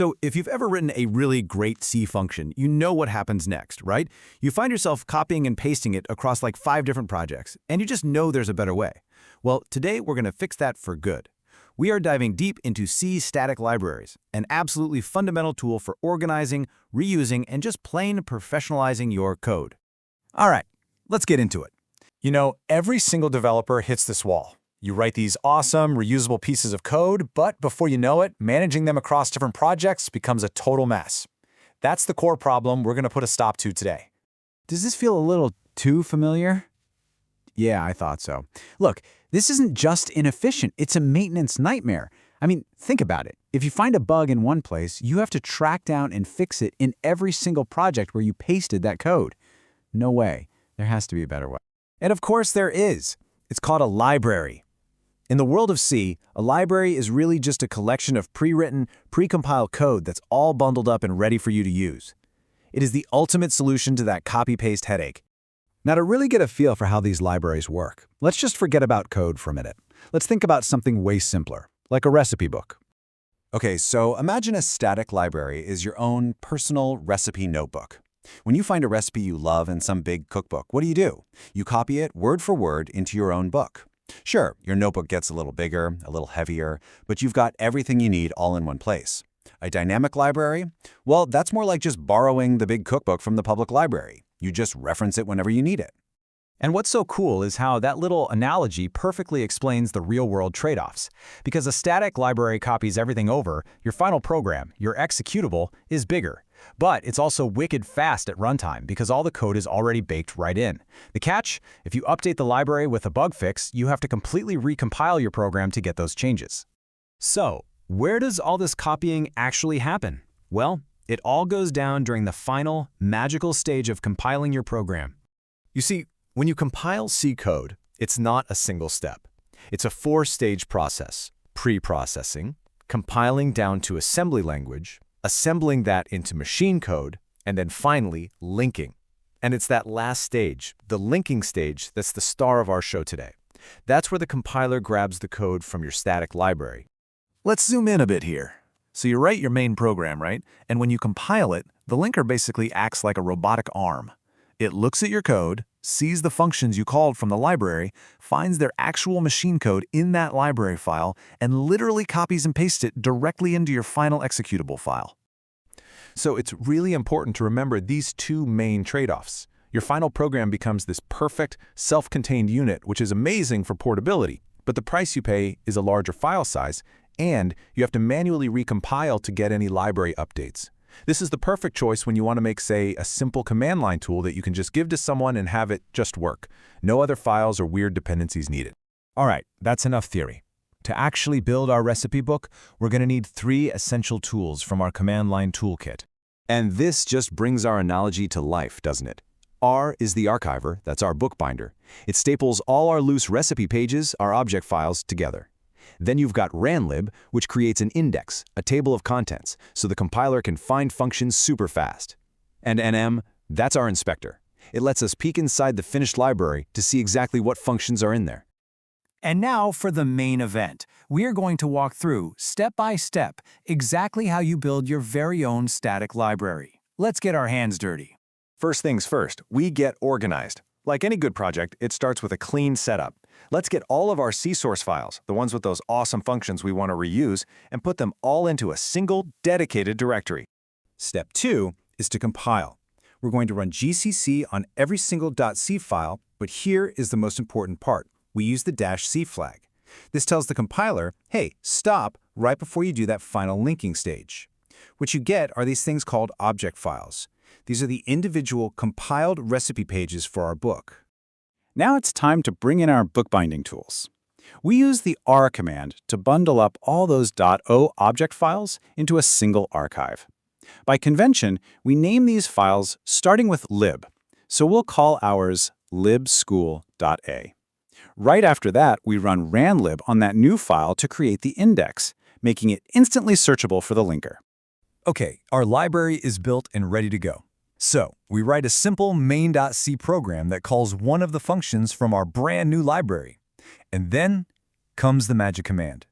So if you've ever written a really great C function, you know what happens next, right? You find yourself copying and pasting it across like 5 different projects, and you just know there's a better way. Well, today we're going to fix that for good. We are diving deep into C static libraries, an absolutely fundamental tool for organizing, reusing, and just plain professionalizing your code. All right, let's get into it. You know, every single developer hits this wall. You write these awesome, reusable pieces of code, but before you know it, managing them across different projects becomes a total mess. That's the core problem we're going to put a stop to today. Does this feel a little too familiar? Yeah, I thought so. Look, this isn't just inefficient, it's a maintenance nightmare. I mean, think about it. If you find a bug in one place, you have to track down and fix it in every single project where you pasted that code. No way. There has to be a better way. And of course there is. It's called a library. In the world of C, a library is really just a collection of pre-written, pre-compiled code that's all bundled up and ready for you to use. It is the ultimate solution to that copy-paste headache. Now, to really get a feel for how these libraries work, let's just forget about code for a minute. Let's think about something way simpler, like a recipe book. Okay, so imagine a static library is your own personal recipe notebook. When you find a recipe you love in some big cookbook, what do? You copy it word for word into your own book. Sure, your notebook gets a little bigger, a little heavier, but you've got everything you need all in one place. A dynamic library? Well, that's more like just borrowing the big cookbook from the public library. You just reference it whenever you need it. And what's so cool is how that little analogy perfectly explains the real-world trade-offs. Because a static library copies everything over, your final program, your executable, is bigger. But it's also wicked fast at runtime because all the code is already baked right in. The catch? If you update the library with a bug fix, you have to completely recompile your program to get those changes. So, where does all this copying actually happen? Well, it all goes down during the final, magical stage of compiling your program. You see, when you compile C code, it's not a single step. It's a 4-stage process: pre-processing, compiling down to assembly language, assembling that into machine code, and then finally, linking. And it's that last stage, the linking stage, that's the star of our show today. That's where the compiler grabs the code from your static library. Let's zoom in a bit here. So you write your main program, right? And when you compile it, the linker basically acts like a robotic arm. It looks at your code, sees the functions you called from the library, finds their actual machine code in that library file, and literally copies and pastes it directly into your final executable file. So it's really important to remember these two main trade-offs. Your final program becomes this perfect, self-contained unit, which is amazing for portability, but the price you pay is a larger file size, and you have to manually recompile to get any library updates. This is the perfect choice when you want to make, say, a simple command line tool that you can just give to someone and have it just work. No other files or weird dependencies needed. All right, that's enough theory. To actually build our recipe book, we're going to need 3 essential tools from our command line toolkit. And this just brings our analogy to life, doesn't it? R is the archiver, that's our bookbinder. It staples all our loose recipe pages, our object files, together. Then you've got ranlib, which creates an index, a table of contents, so the compiler can find functions super fast. And nm, that's our inspector. It lets us peek inside the finished library to see exactly what functions are in there. And now for the main event. We are going to walk through, step by step, exactly how you build your very own static library. Let's get our hands dirty. First things first, we get organized. Like any good project, it starts with a clean setup. Let's get all of our C source files, the ones with those awesome functions we want to reuse, and put them all into a single, dedicated directory. Step 2 is to compile. We're going to run gcc on every single .c file, but here is the most important part. We use the -c flag. This tells the compiler, hey, stop right before you do that final linking stage. What you get are these things called object files. These are the individual compiled recipe pages for our book. Now it's time to bring in our bookbinding tools. We use the R command to bundle up all those .o object files into a single archive. By convention, we name these files starting with lib, so we'll call ours libschool.a. Right after that, we run ranlib on that new file to create the index, making it instantly searchable for the linker. Okay, our library is built and ready to go. So, we write a simple main.c program that calls one of the functions from our brand new library. And then comes the magic command.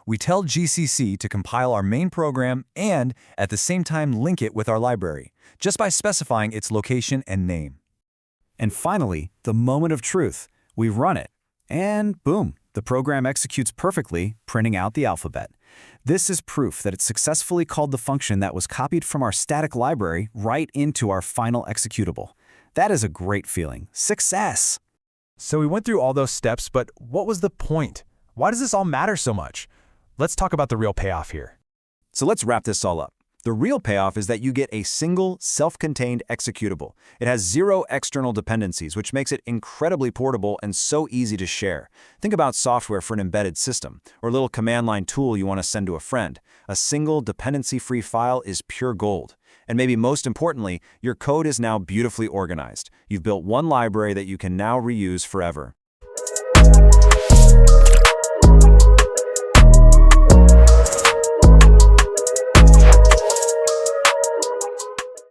We tell GCC to compile our main program and, at the same time, link it with our library, just by specifying its location and name. And finally, the moment of truth. We run it, and boom, the program executes perfectly, printing out the alphabet. This is proof that it successfully called the function that was copied from our static library right into our final executable. That is a great feeling. Success! So we went through all those steps, but what was the point? Why does this all matter so much? Let's talk about the real payoff here. So let's wrap this all up. The real payoff is that you get a single, self-contained executable. It has zero external dependencies, which makes it incredibly portable and so easy to share. Think about software for an embedded system, or a little command line tool you want to send to a friend. A single, dependency-free file is pure gold. And maybe most importantly, your code is now beautifully organized. You've built one library that you can now reuse forever.